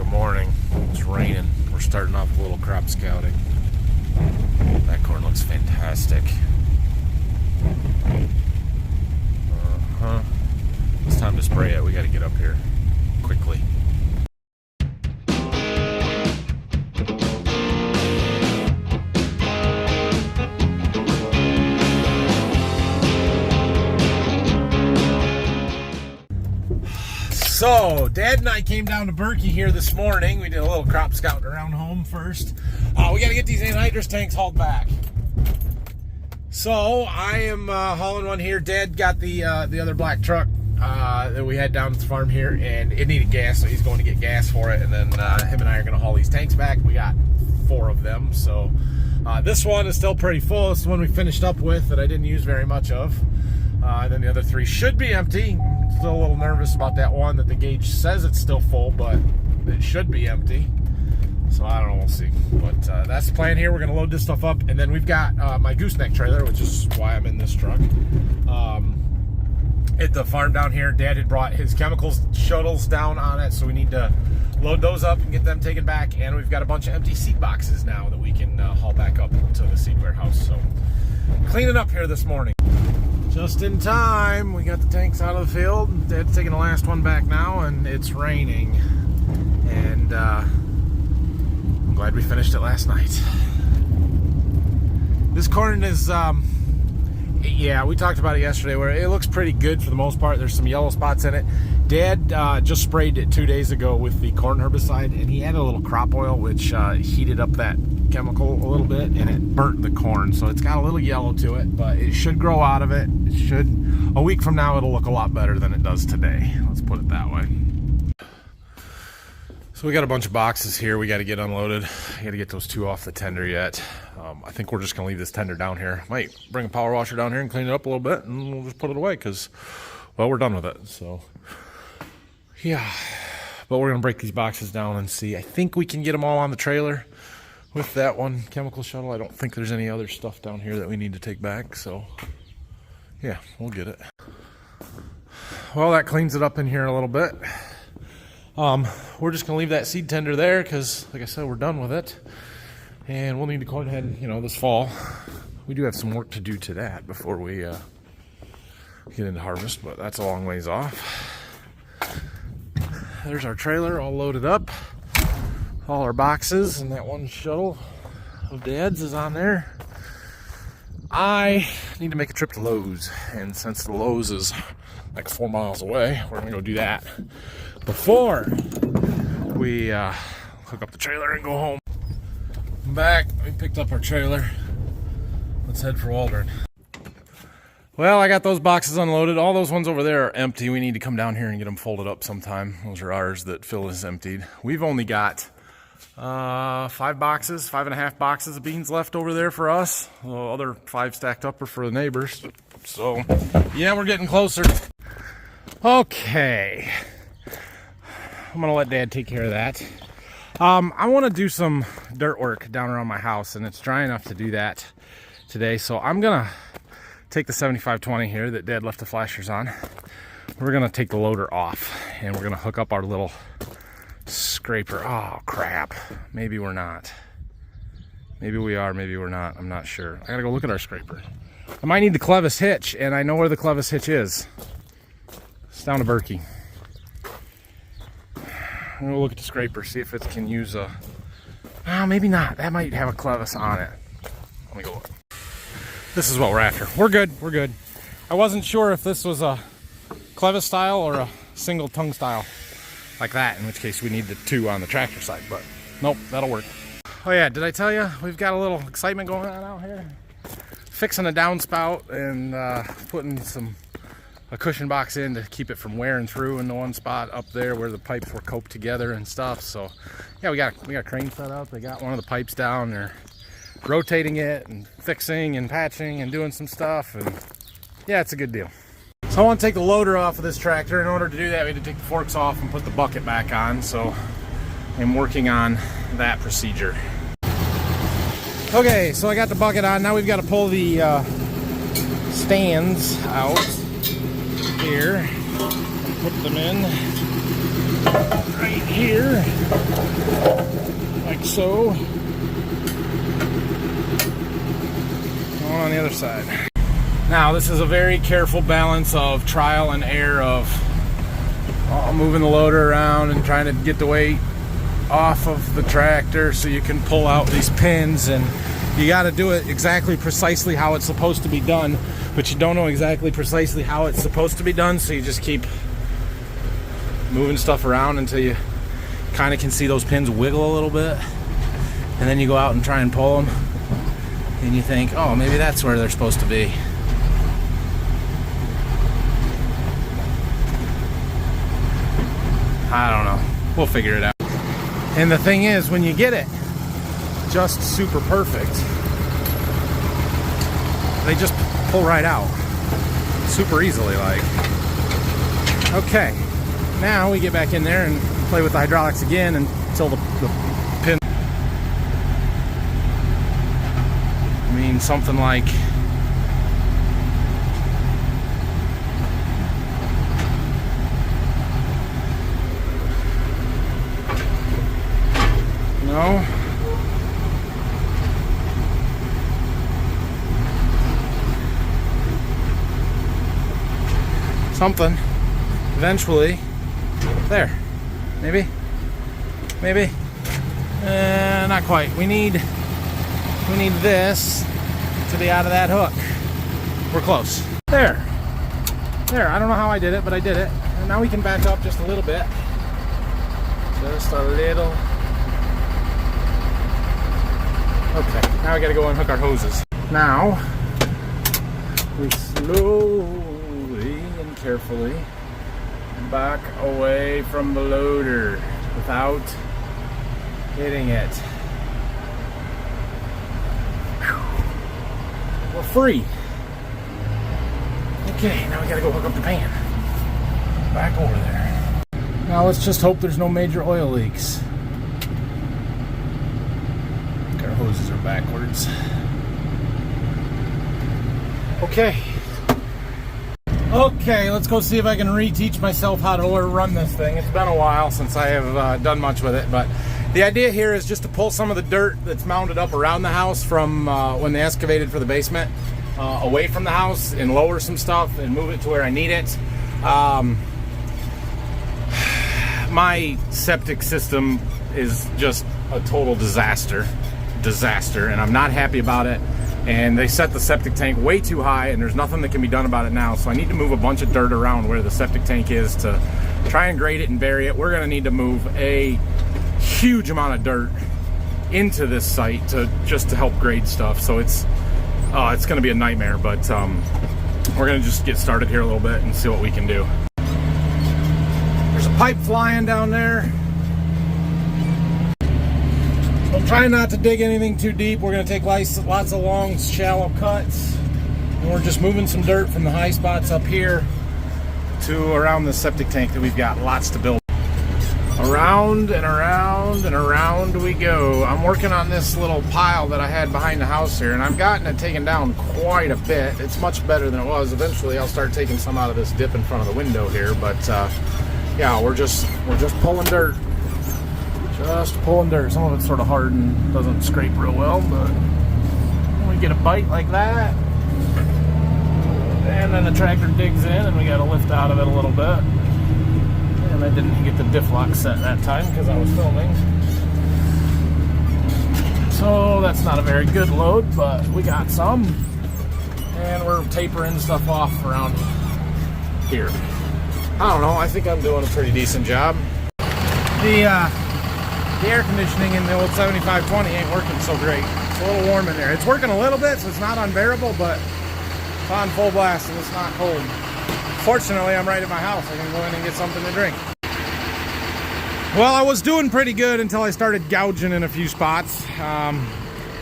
morning. It's raining. We're starting off a little crop scouting. That corn looks fantastic. It's time to spray it. We got to get up here quickly. So, Dad and I came down to Berkey here this morning. We did a little crop scouting around home first. We got to get these anhydrous tanks hauled back. So, I am hauling one here. Dad got the other black truck that we had down at the farm here, and it needed gas, so he's going to get gas for it. And then him and I are going to haul these tanks back. We got 4 of them. So, this one is still pretty full. It's the one we finished up with that I didn't use very much of. And then the other 3 should be empty. Still a little nervous about that one that the gauge says it's still full, but it should be empty. So I don't know, we'll see. But that's the plan here. We're going to load this stuff up, and then we've got my gooseneck trailer, which is why I'm in this truck. At the farm down here, Dad had brought his chemicals shuttles down on it, so we need to load those up and get them taken back. And we've got a bunch of empty seed boxes now that we can haul back up to the seed warehouse. So cleaning up here this morning. Just in time, we got the tanks out of the field. Dad's taking the last one back now, and it's raining. And I'm glad we finished it last night. This corn is, yeah, we talked about it yesterday, where it looks pretty good for the most part. There's some yellow spots in it. Dad just sprayed it 2 days ago with the corn herbicide, and he added a little crop oil, which heated up that chemical a little bit, and it burnt the corn. So it's got a little yellow to it, but it should grow out of it. It should, a week from now, it'll look a lot better than it does today. Let's put it that way. So we got a bunch of boxes here we got to get unloaded. I got to get those 2 off the tender yet. I think we're just going to leave this tender down here. Might bring a power washer down here and clean it up a little bit, and we'll just put it away because, well, we're done with it. So, yeah. But we're going to break these boxes down and see. I think we can get them all on the trailer with that one chemical shuttle. I don't think there's any other stuff down here that we need to take back. So, yeah, we'll get it. Well, that cleans it up in here a little bit. We're just going to leave that seed tender there because, like I said, we're done with it. And we'll need to go ahead, this fall. We do have some work to do to that before we get into harvest, but that's a long ways off. There's our trailer all loaded up. All our boxes, and that one shuttle of Dad's is on there. I need to make a trip to Lowe's, and since the Lowe's is like 4 miles away, we're going to go do that before we hook up the trailer and go home. I'm back. We picked up our trailer. Let's head for Waldron. Well, I got those boxes unloaded. All those ones over there are empty. We need to come down here and get them folded up sometime. Those are ours that Phil has emptied. We've only got 5.5 boxes of beans left over there for us. The other 5 stacked up are for the neighbors. So, yeah, we're getting closer. Okay. I'm going to let Dad take care of that. I want to do some dirt work down around my house, and it's dry enough to do that today. So I'm going to take the 7520 here that Dad left the flashers on. We're going to take the loader off, and we're going to hook up our little scraper. Oh, crap. Maybe we're not. Maybe we are, maybe we're not. I'm not sure. I got to go look at our scraper. I might need the clevis hitch, and I know where the clevis hitch is. It's down to Berkey. I'm going to look at the scraper, see if it can use a... maybe not. That might have a clevis on it. Let me go look. This is what we're after. We're good. We're good. I wasn't sure if this was a clevis style or a single tongue style like that, in which case we need the 2 on the tractor side, but nope, that'll work. Oh yeah, did I tell you we've got a little excitement going on out here? Fixing a downspout and putting a cushion box in to keep it from wearing through in the one spot up there where the pipes were coped together and stuff. So yeah, we got a crane set up. They got one of the pipes down. They're rotating it and fixing and patching and doing some stuff, and yeah, it's a good deal. So I want to take the loader off of this tractor. In order to do that, we had to take the forks off and put the bucket back on. So I'm working on that procedure. Okay, so I got the bucket on. Now we've got to pull the stands out here. Put them in right here. like so. One on the other side. Now this is a very careful balance of trial and error of moving the loader around and trying to get the weight off of the tractor so you can pull out these pins, and you got to do it exactly precisely how it's supposed to be done, but you don't know exactly precisely how it's supposed to be done, so you just keep moving stuff around until you kind of can see those pins wiggle a little bit, and then you go out and try and pull them and you think, oh, maybe that's where they're supposed to be. I don't know. We'll figure it out. And the thing is, when you get it just super perfect, they just pull right out super easily, like. Okay, now we get back in there and play with the hydraulics again until the pin. I mean, something like no. Something. Eventually. There. Maybe? Maybe? Not quite. We need this to be out of that hook. We're close. There. There. I don't know how I did it, but I did it. And now we can back up just a little bit. Just a little. Okay, now we gotta go unhook our hoses. Now, we slowly and carefully back away from the loader without hitting it. Whew. We're free. Okay, now we gotta go hook up the pan. Back over there. Now let's just hope there's no major oil leaks. Our hoses are backwards. Okay, let's go see if I can reteach myself how to run this thing. It's been a while since I have done much with it, but the idea here is just to pull some of the dirt that's mounted up around the house from when they excavated for the basement away from the house, and lower some stuff and move it to where I need it. My septic system is just a total disaster, and I'm not happy about it. And they set the septic tank way too high, and there's nothing that can be done about it now. So I need to move a bunch of dirt around where the septic tank is to try and grade it and bury it. We're going to need to move a huge amount of dirt into this site to help grade stuff. So it's going to be a nightmare, but we're going to just get started here a little bit and see what we can do. There's a pipe flying down there. I'm trying not to dig anything too deep. We're going to take lots of long, shallow cuts. And we're just moving some dirt from the high spots up here to around the septic tank that we've got lots to build. Around and around and around we go. I'm working on this little pile that I had behind the house here, and I've gotten it taken down quite a bit. It's much better than it was. Eventually I'll start taking some out of this dip in front of the window here, but yeah, we're just pulling dirt. Just pulling dirt. Some of it's sort of hard and doesn't scrape real well, but when we get a bite like that, and then the tractor digs in and we got to lift out of it a little bit. And I didn't get the diff lock set that time because I was filming. So that's not a very good load, but we got some. And we're tapering stuff off around here. I don't know, I think I'm doing a pretty decent job. The air conditioning in the old 7520 ain't working so great. It's a little warm in there. It's working a little bit, so it's not unbearable, but it's on full blast and it's not cold. Fortunately, I'm right at my house. I can go in and get something to drink. Well, I was doing pretty good until I started gouging in a few spots. I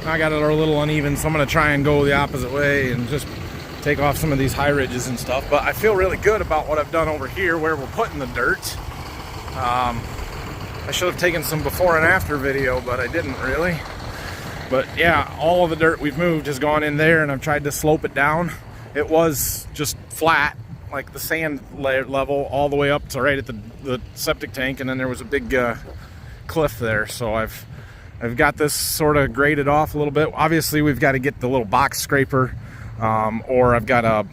got it a little uneven, so I'm going to try and go the opposite way and just take off some of these high ridges and stuff. But I feel really good about what I've done over here where we're putting the dirt. I should have taken some before and after video, but I didn't really. But yeah, all of the dirt we've moved has gone in there, and I've tried to slope it down. It was just flat, like the sand level, all the way up to right at the septic tank, and then there was a big cliff there. So I've got this sort of graded off a little bit. Obviously, we've got to get the little box scraper, or I've got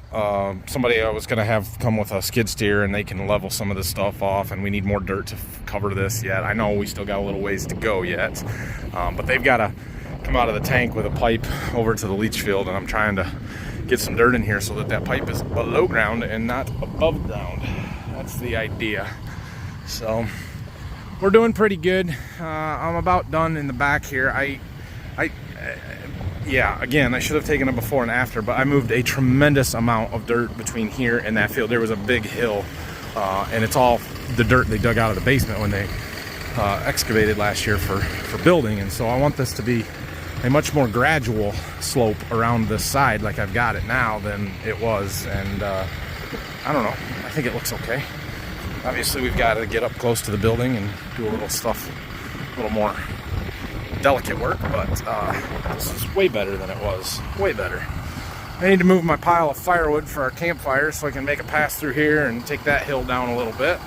somebody I was going to have come with a skid steer, and they can level some of this stuff off, and we need more dirt to cover this yet. I know we still got a little ways to go yet, but they've got to come out of the tank with a pipe over to the leach field, and I'm trying to get some dirt in here so that pipe is below ground and not above ground. That's the idea. So we're doing pretty good. I'm about done in the back here. Yeah, again, I should have taken a before and after, but I moved a tremendous amount of dirt between here and that field. There was a big hill, and it's all the dirt they dug out of the basement when they excavated last year for building. And so I want this to be a much more gradual slope around this side like I've got it now than it was. And I don't know, I think it looks okay. Obviously we've got to get up close to the building and do a little stuff, a little more delicate work, but this is way better than it was, way better. I need to move my pile of firewood for our campfire so I can make a pass through here and take that hill down a little bit.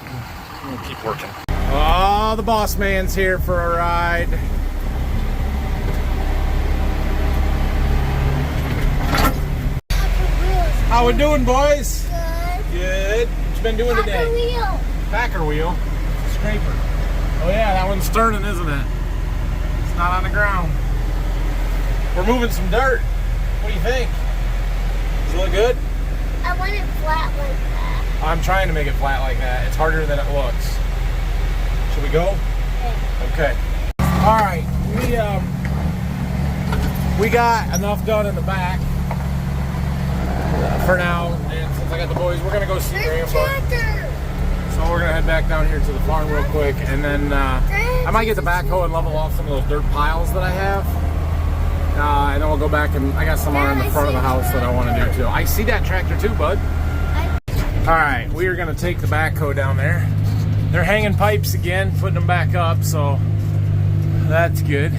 We'll keep working. Oh, the boss man's here for a ride. How we doing, boys? Good. Good. What you been doing today? Packer wheel. Packer wheel. Scraper. Oh yeah, that one's turning, isn't it? It's not on the ground. We're moving some dirt. What do you think? Does it look good? I want it flat like that. I'm trying to make it flat like that. It's harder than it looks. Should we go? Okay. All right. We got enough done in the back for now, and since I got the boys, we're gonna go see Grandpa. So we're gonna head back down here to the farm real quick, and then I might get the backhoe and level off some of those dirt piles that I have, and then we'll go back, and I got some on in the front of the house that I want to do too. I see that tractor too, bud. All right, we are gonna take the backhoe down there. They're hanging pipes again, putting them back up, so that's good.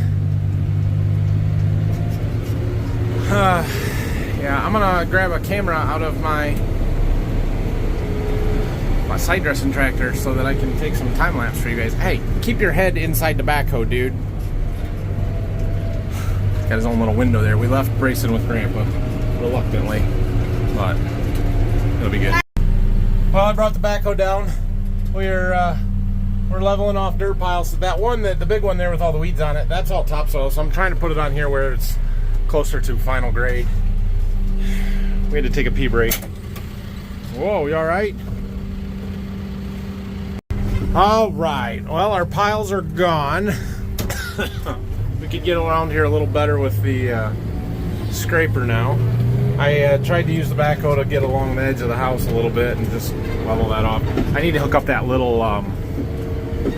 Yeah, I'm gonna grab a camera out of my side dressing tractor so that I can take some time lapse for you guys. Hey, keep your head inside the backhoe, dude. Got his own little window there. We left Brayson with Grandpa, reluctantly, but it'll be good. Well, I brought the backhoe down. We're leveling off dirt piles. That one, the big one there with all the weeds on it, that's all topsoil. So I'm trying to put it on here where it's closer to final grade. We had to take a pee break. Whoa, you all right? All right. Well, our piles are gone. We could get around here a little better with the scraper now. I tried to use the backhoe to get along the edge of the house a little bit and just level that off. I need to hook up that little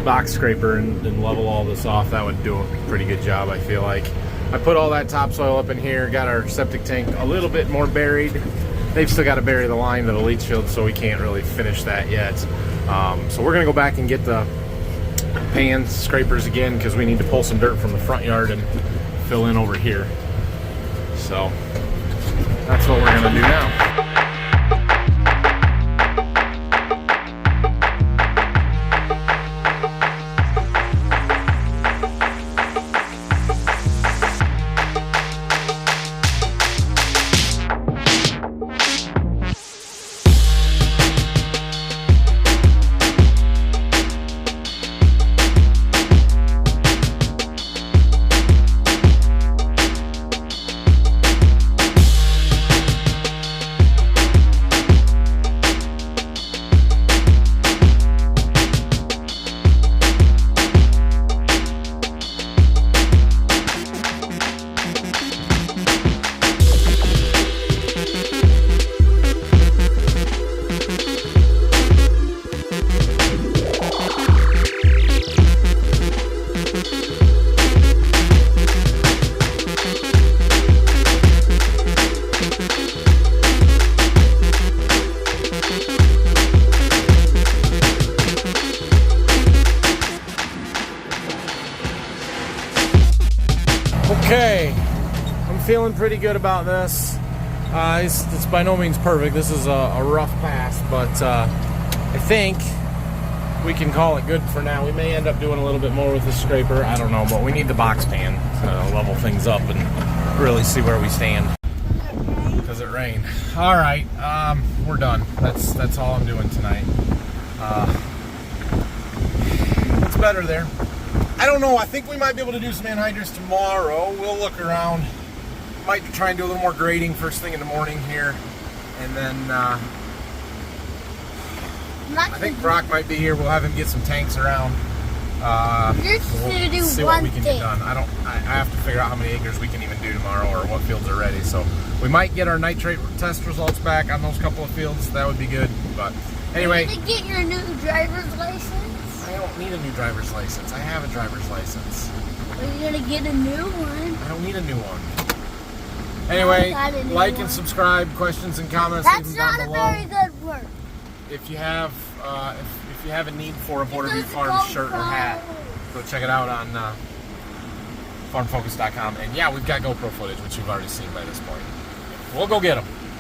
box scraper and level all this off. That would do a pretty good job, I feel like. I put all that topsoil up in here, got our septic tank a little bit more buried. They've still got to bury the line to the leach field, so we can't really finish that yet. So we're gonna go back and get the pan scrapers again because we need to pull some dirt from the front yard and fill in over here. So that's what we're gonna do now. Okay, I'm feeling pretty good about this. It's by no means perfect. This is a rough pass, but I think we can call it good for now. We may end up doing a little bit more with the scraper. I don't know, but we need the box pan to level things up and really see where we stand. Because it rained. All right, we're done. That's all I'm doing tonight. It's better there. I don't know. I think we might be able to do some anhydrous tomorrow. We'll look around. Might try and do a little more grading first thing in the morning here, and then I think Brock might be here. We'll have him get some tanks around. You're just gonna do see one what we can thing. get done. I have to figure out how many acres we can even do tomorrow or what fields are ready. So we might get our nitrate test results back on those couple of fields. That would be good. But anyway, You need to get your new driver's license. I don't need a new driver's license. I have a driver's license. Well, you're gonna get a new one. I don't need a new one. Anyway, I got a new like one. and subscribe. Questions and comments, That's leave them down not a below. very good word. If you have if you have a need for a Border View Because Farms GoPro. shirt or hat, go check it out on farmfocus.com. And yeah, we've got GoPro footage, which you've already seen by this point. We'll go get them.